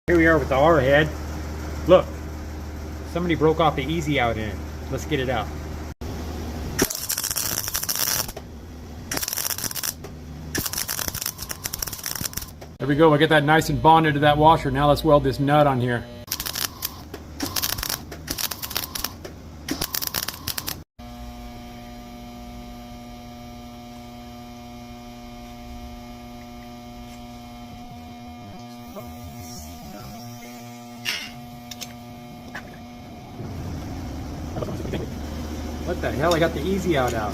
Here we are with the R head. Look, somebody broke off the easy out end. Let's get it out. There we go, I get that nice and bonded to that washer. Now let's weld this nut on here. What the hell? I got the easy out. Oh,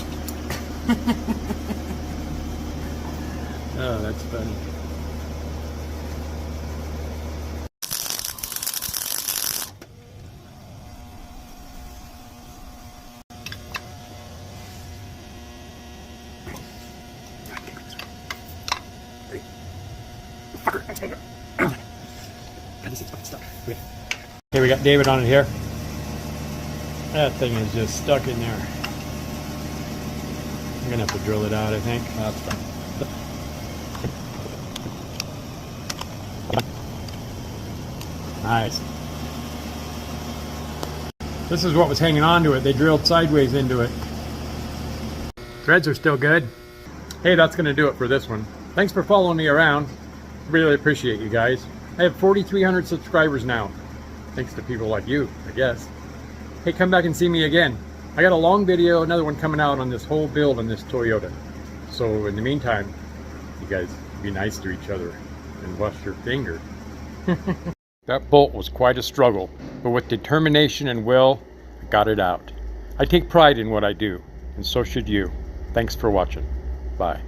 that's funny. Okay, we got David on it here. That thing is just stuck in there. I'm gonna have to drill it out, I think. That's fine. Nice. This is what was hanging on to it. They drilled sideways into it. Threads are still good. Hey, that's gonna do it for this one. Thanks for following me around. Really appreciate you guys. I have 4,300 subscribers now. Thanks to people like you, I guess. Hey, come back and see me again. I got a long video, another one coming out on this whole build on this Toyota. So in the meantime, you guys be nice to each other and wash your finger. That bolt was quite a struggle, but with determination and will, I got it out. I take pride in what I do, and so should you. Thanks for watching. Bye.